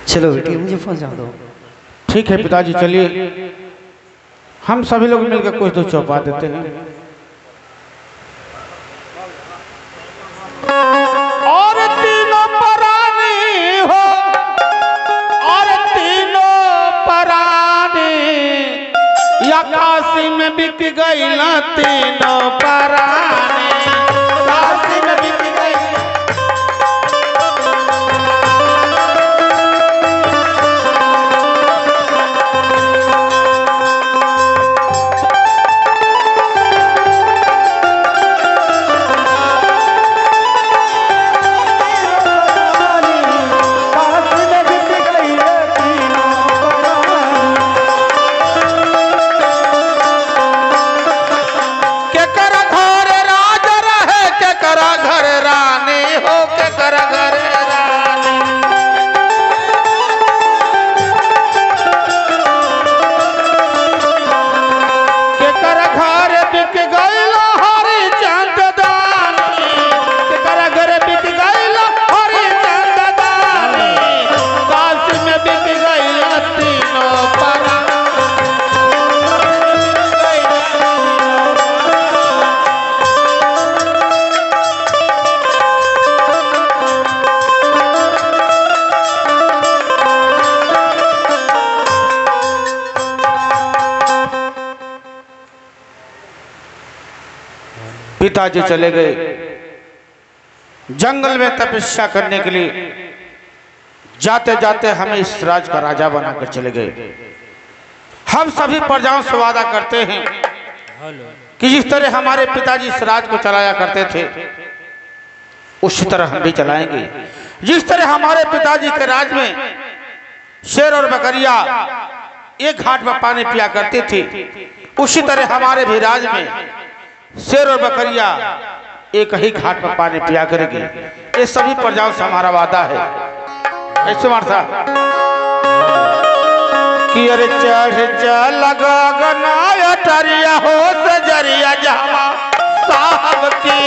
चलो बेटी मुझे फोन जाओ दो। ठीक है पिताजी चलिए हम सभी लोग मिलकर कुछ दो चौपा देते हैं। और तीनों परानी हो और तीनों परानी या काशी में बिक गई ना तीनों परानी। काशी में बिक गई। पिताजी चले गए जंगल में तपस्या करने के लिए। जाते जाते हमें इस राज का राजा बनाकर चले गए। हम सभी प्रजाओं से वादा करते हैं कि जिस तरह हमारे पिताजी इस राज को चलाया करते थे उसी तरह हम भी चलाएंगे। जिस तरह हमारे पिताजी के राज में शेर और बकरिया एक घाट पर पानी पिया करती थी उसी तरह हमारे भी राज में शेर और बकरिया एक ही घाट पर पानी पिया करेगी। ये सभी प्रजाओं से हमारा वादा है। ऐसे मारता कि अरे चढ़ चल गगना टरिया हो सजरिया जामा साहब की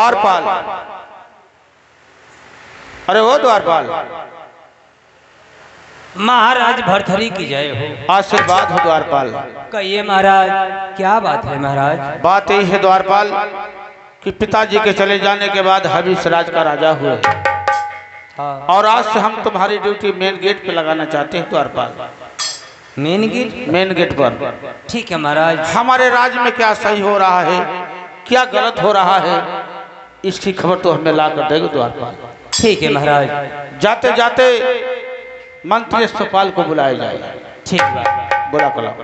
द्वारपाल, अरे वो द्वारपाल, महाराज भरथरी की जय हो। आशीर्वाद हो द्वारपाल। कहिए महाराज, क्या बात है महाराज? बात यही है द्वारपाल कि पिताजी के चले जाने के बाद हबीस राज का राजा हुए, हाँ। और आज से हम तुम्हारी ड्यूटी मेन गेट पे लगाना चाहते हैं द्वारपाल। Main gate? मेन गेट पर। ठीक है महाराज। हमारे राज्य में क्या सही हो रहा है, क्या गलत हो रहा है, इसकी खबर तो हमें ला कर देगा द्वारपाल। ठीक है महाराज। जाते जाते मंत्री सपाल को बुलाया जाए। ठीक है, बुला कला।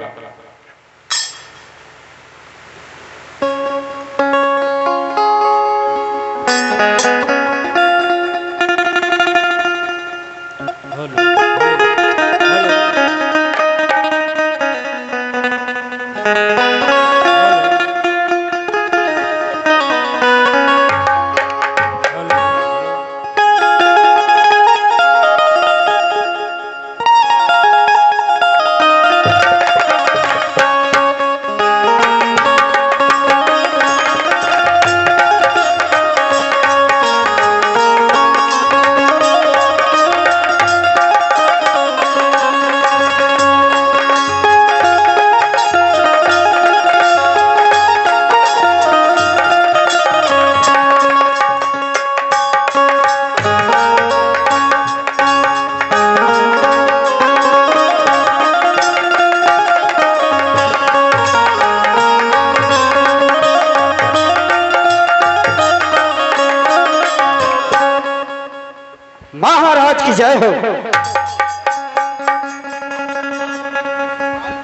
महाराज की जय हो।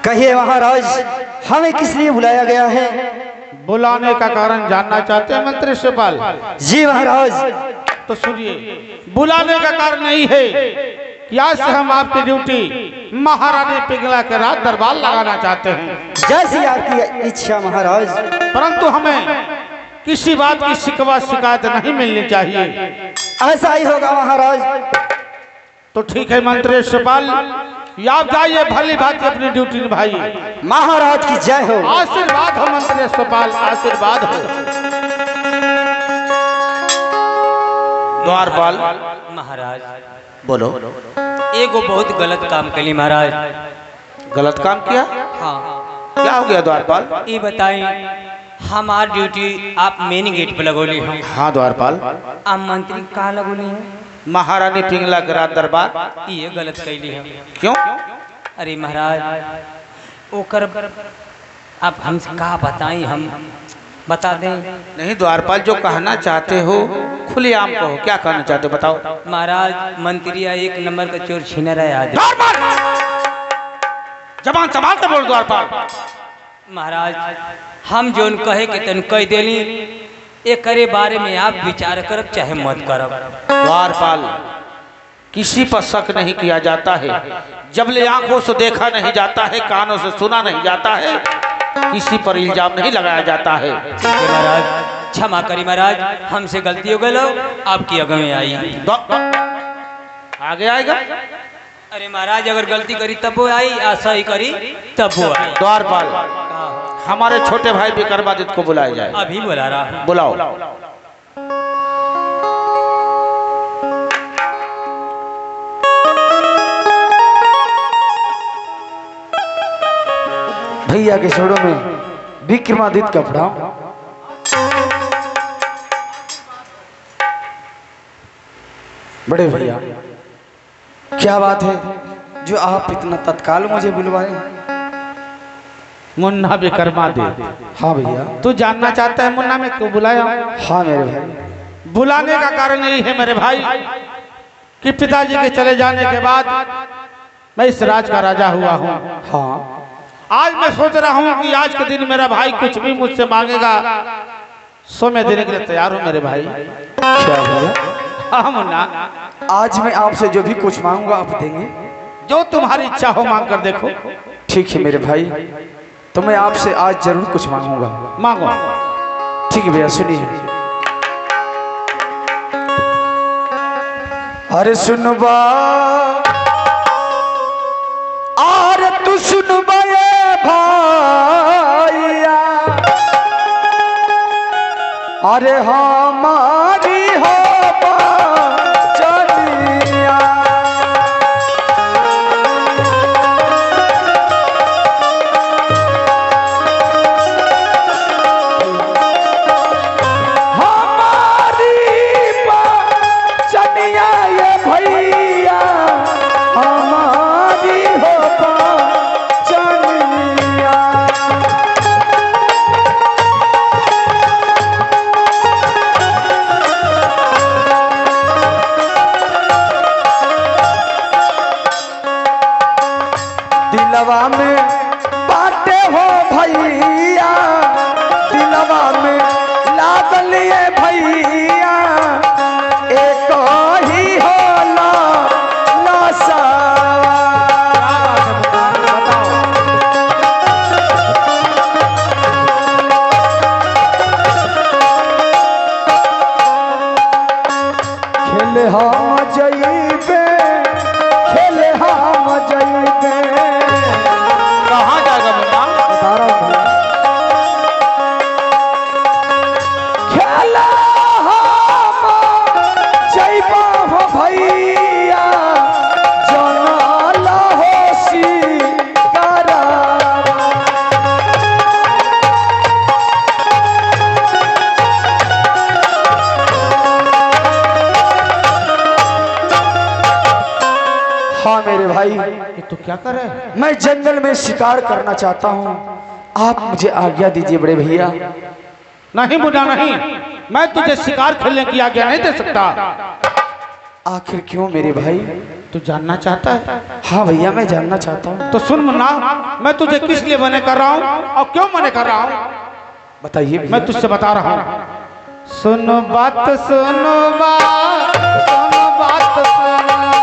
कहिए महाराज, हमें किस लिए बुलाया गया है? बुलाने का कारण जानना चाहते हैं मंत्री सपाल? जी महाराज। तो सुनिए, बुलाने का कारण नहीं है कि आज से हम आपकी ड्यूटी महारानी पिंगला के राज दरबार लगाना चाहते हैं। जैसी आपकी इच्छा महाराज। परंतु हमें किसी बात की शिकवा शिकायत नहीं मिलनी चाहिए। ऐसा ही होगा महाराज। तो ठीक है मंत्री सपाल, आप जाइए, भली बात अपनी ड्यूटी निभाइए। महाराज की जय हो। आशीर्वाद हो मंत्री सपाल, आशीर्वाद हो। द्वारपाल महाराज बोलो। एगो बहुत गलत काम कली महाराज। गलत काम किया? हाँ। क्या हो गया द्वारपाल? ये बताएं, हमार ड्यूटी आप मेन गेट पे लगोली हैं। हाँ द्वारपाल। आप मंत्री कहाँ लगोली हैं? महारानी पिंगला के राज दरबार। ये गलत कैली है। क्यों? अरे महाराज, ओकर आप हमसे कहा बताएं, हम बता दें। नहीं द्वारपाल, जो कहना चाहते हो खुलेआम कहो, क्या कहना चाहते हो बताओ। महाराज, मंत्री एक नंबर का चोर छीनर है आज। जबान संभाल कर बोल द्वारपाल। महाराज, हम जोन कहे के तन कह देली, एकरे बारे में आप विचार करब चाहे मत करब। द्वारपाल, किसी पर शक नहीं किया जाता है जब ले आंखों से देखा नहीं जाता है, कानों से सुना नहीं जाता है, किसी पर इल्जाम नहीं लगाया जाता है। ठीक है महाराज, क्षमा करी महाराज, हमसे गलती हो गई, आपकी अगम में आई। आगे आएगा। अरे महाराज, अगर गलती करी तब वो आई, सही करी तब वो आई। द्वारपाल, हमारे छोटे भाई विक्रमादित्य को बुलाया जाए। अभी बुला रहा हूं। बुलाओ। भैया के छोड़ों में विक्रमादित्य का प्रणाम। बड़े भैया, क्या बात है जो आप इतना तत्काल मुझे बुलवाए? मुन्ना विक्रमादित्य। हाँ भैया। तू जानना चाहता है मुन्ना में क्यों बुलाया? हाँ मेरे भाई। बुलाने का कारण यही है मेरे भाई कि पिताजी के चले जाने के बाद मैं इस राज का राजा हुआ हूँ। हाँ। आज मैं सोच रहा हूँ कि आज के दिन मेरा भाई कुछ भी मुझसे मांगेगा सो मैं देने के लिए तैयार हूँ मेरे भाई। क्या भैया? हाँ मुन्ना, आज मैं आपसे जो भी कुछ मांगूंगा आप देंगे? जो तुम्हारी इच्छा हो मांग कर देखो। ठीक है मेरे भाई, तो मैं आपसे आज जरूर कुछ मांगूंगा। मांगो। ठीक है भैया, सुनिए। अरे सुनबा, अरे तू सुनबा ये भाइया, अरे हम दिलवा में बाटे हो भैया, दिलवा में लागल ये भैया, एक ही होला लासावा। खेले हम जइबे, खेले हम जइबे। कहाँ जाएगा मुन्ना? बता रहा हूँ। खेले हम जइबा हो भैया, जनाला हो शिकारा। हाँ मेरे भाई, ये तो क्या करे? मैं जंगल में शिकार करना चाहता हूँ, आप मुझे आज्ञा दीजिए बड़े भैया। नहीं मुन्ना नहीं, मैं तुझे शिकार खेलने की आज्ञा नहीं दे सकता। आखिर क्यों मेरे भाई? तू जानना चाहता है? हाँ भैया मैं जानना चाहता हूँ। तो सुन मुन्ना, मैं तुझे किस लिए मना कर रहा हूँ और क्यों मना कर रहा हूँ बताइए भैया। मैं तुझसे बता रहा हूँ। सुनो बात, सुनो बात, सुनो बात, सुनो बात।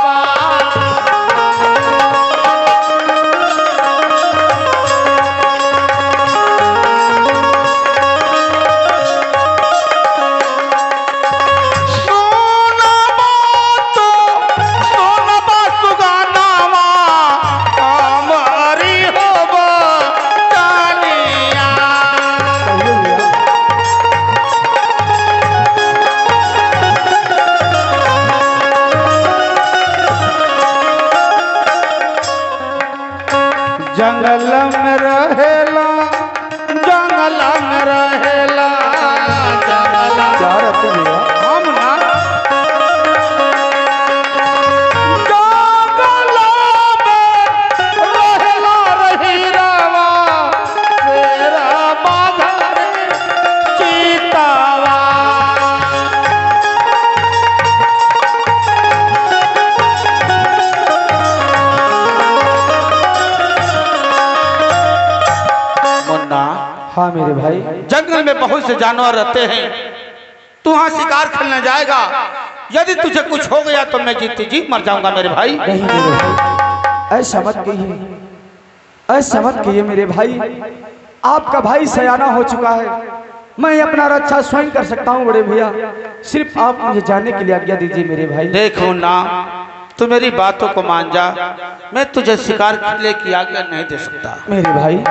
जंगल में रहेला, जंगल में रहेला, जंगल क्या रहते भैया? हम ना जंगल में रहेला रही रावा, तेरा बाधर चीतावा। मुन्ना, हाँ मेरे भाई। जंगल में बहुत से जानवर रहते हैं, तू वहां शिकार खेलने जाएगा, यदि तुझे कुछ हो गया तो मैं जीते जी मर जाऊंगा मेरे भाई। नहीं मेरे भाई, ऐसा मत कहिए, ऐसा मत कहिए मेरे भाई। आपका भाई सयाना हो चुका है, मैं अपना रक्षा स्वयं कर सकता हूँ बड़े भैया। सिर्फ आप मुझे जाने के लिए आज्ञा दीजिए मेरे भाई। देख मुन्ना, तू मेरी बातों को मान जा, मैं तुझे शिकार खेलने की आज्ञा नहीं दे सकता। मेरे भाई,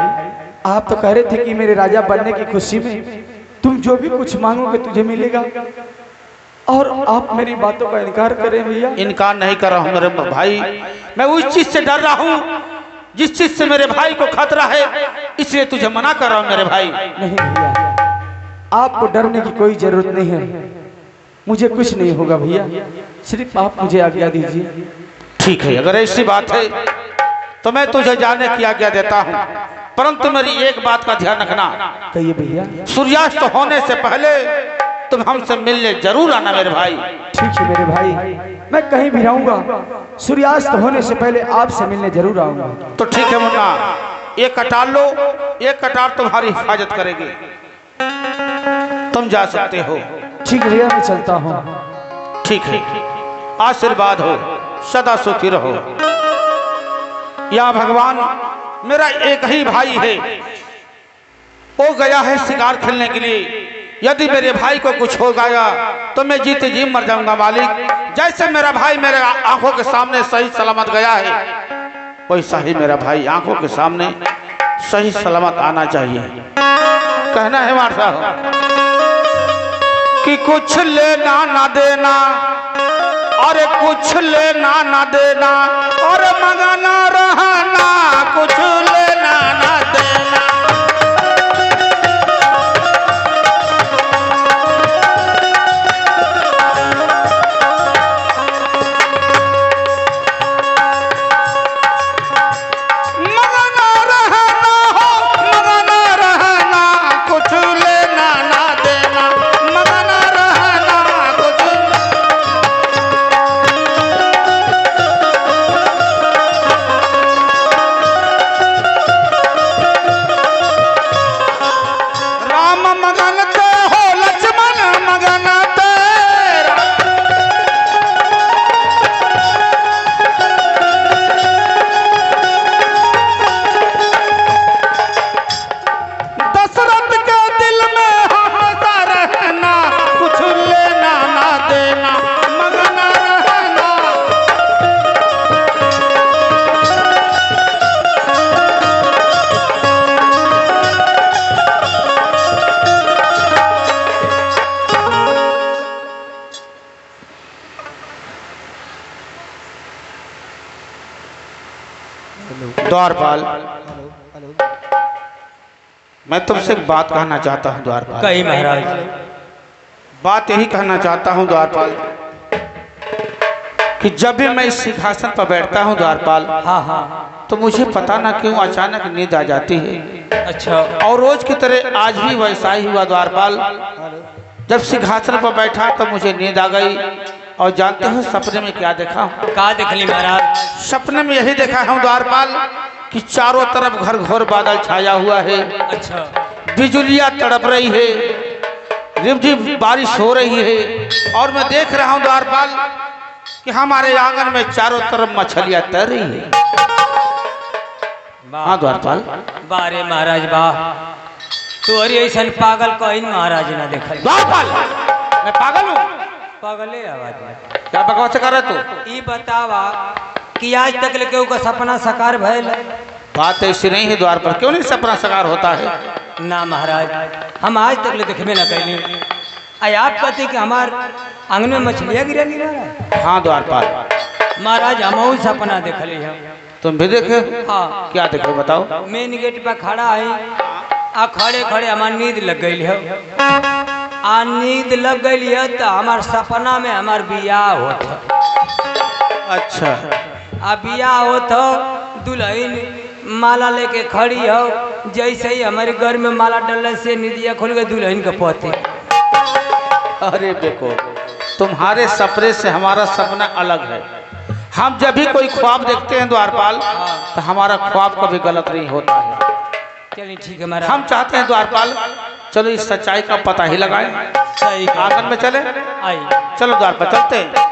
आप तो कह रहे थे कि मेरे राजा बनने की खुशी में तुम जो भी कुछ मांगोगे तुझे मिलेगा, और आप मेरी बातों का इनकार करें भैया। इनकार नहीं कर रहा हूँ मेरे भाई, मैं उस चीज से डर रहा हूँ जिस चीज से मेरे भाई को खतरा है, इसलिए तुझे मना कर रहा हूँ मेरे भाई। नहीं भैया, आपको डरने की कोई जरूरत नहीं है, मुझे कुछ नहीं होगा भैया, सिर्फ आप मुझे आज्ञा दीजिए। ठीक है, अगर ऐसी बात है तो मैं तुझे जाने की आज्ञा देता हूँ, परंतु मेरी एक बात का ध्यान रखना। कहिए भैया। सूर्यास्त होने से पहले तुम हमसे मिलने जरूर आना मेरे भाई। ठीक है मेरे भाई, मैं कहीं भी रहूंगा, सूर्यास्त होने से पहले आपसे मिलने जरूर आऊंगा। तो ठीक है मुन्ना, एक कटार लो, एक कटार तुम्हारी हिफाजत करेगी, तुम जा सकते हो। ठीक है भैया, मैं चलता हूँ। ठीक है, आशीर्वाद हो, सदा सुखी रहो। या भगवान, मेरा एक ही भाई है, वो गया है शिकार खेलने के लिए, यदि मेरे भाई को कुछ हो गया तो मैं जीते जी मर जाऊंगा मालिक। जैसे मेरा भाई मेरे आंखों के सामने सही सलामत गया है, वैसा ही मेरा भाई आंखों के सामने सही सलामत आना चाहिए। कहना है मार साहब कि कुछ लेना ना देना, अरे कुछ लेना ना देना, और मंगना रहना, कुछ लेना ना देना। मंगना रहना हो, मंगना रहना, कुछ लेना ना देना, मंगना रहना कुछ। द्वारपाल, मैं तुमसे एक बात कहना चाहता हूँ द्वारपाल। कही महाराज। बात यही कहना चाहता हूँ द्वारपाल कि जब भी मैं इस सिंहासन पर बैठता हूँ द्वारपाल, हाँ हाँ। तो मुझे पता ना क्यों अचानक नींद आ जाती है। अच्छा। और रोज की तरह आज भी वैसा ही हुआ द्वारपाल। जब सिंहासन पर बैठा तो मुझे नींद आ गई। और जानते हो सपने में क्या देखा? का देख ली महाराज? सपने में यही देखा हूँ द्वारपाल कि चारों तरफ घर घोर बादल छाया हुआ है। अच्छा। बिजलियां तड़प रही है, रिमझिम बारिश हो रही है। और मैं देख रहा हूँ द्वारपाल कि हमारे आंगन में चारों तरफ मछलियां तैर रही है। हाँ द्वारपाल। बारे महाराज वाह, तो अरे ऐसा पागल कहीं महाराज ना देखा। द्वारपाल, मैं पागल हूँ? पागले आवाज क्या बकवास कर रहा तू? ये बतावा कि आज तक लेके का सपना साकार भयल? बात ऐसी नहीं है द्वारपाल, क्यों नहीं सपना साकार होता है? ना महाराज, हम आज तक ले देखबे ना कैली। आई आप कहते कि हमार आंगन में मछलियां गिरली महाराज? हाँ द्वारपाल। महाराज हम सपना देखली हम। तुम भी देखे? हाँ। क्या देखे बताओ? मेन गेट पर खड़ा है, आ खड़े खड़े हमार नींद लग गई है। आ नींद लग गई है तो हमार सपना में हमार बियाह होता। अच्छा। आ बियाह होता, दुल्हन माला लेके खड़ी हो। जैसे ही हमारे घर में माला डलने से निदिया खोल गई दुल्हन के पति। अरे देखो, तुम्हारे सपने से हमारा सपना अलग है। हम जब भी कोई ख्वाब देखते हैं द्वारपाल, तो हमारा ख्वाब कभी गलत नहीं होता है। चलिए ठीक है महाराज। हम चाहते हैं द्वारपाल, चलो इस सच्चाई का पता ही लगाएं। सही आंगन में चले? आई। चलो द्वारपाल चलते हैं।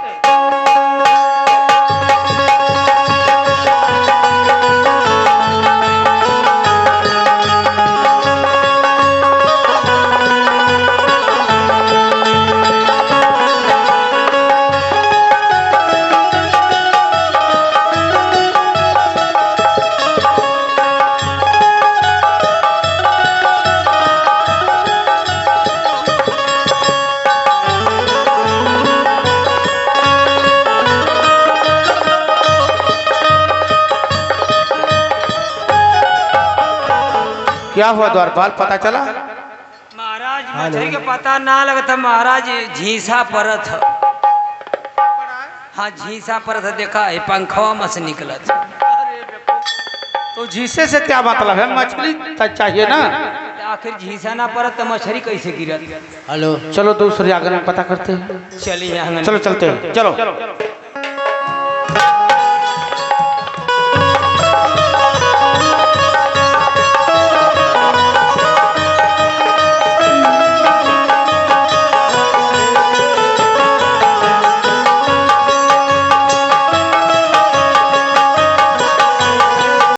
क्या हुआ द्वारपाल, पता चला? महाराज मछली का पता ना लगता महाराज, झीसा परत। हाँ झीसा परत देखा है, पंखवा में से निकला था। तो झीसे से क्या मतलब है? मछली तो चाहिए ना। आखिर झीसा ना परत तो मछली कैसे गिरत? हेलो, चलो दूसरे आंगन में पता करते हैं। चलिए आंगन। चलो चलते हैं, चलो।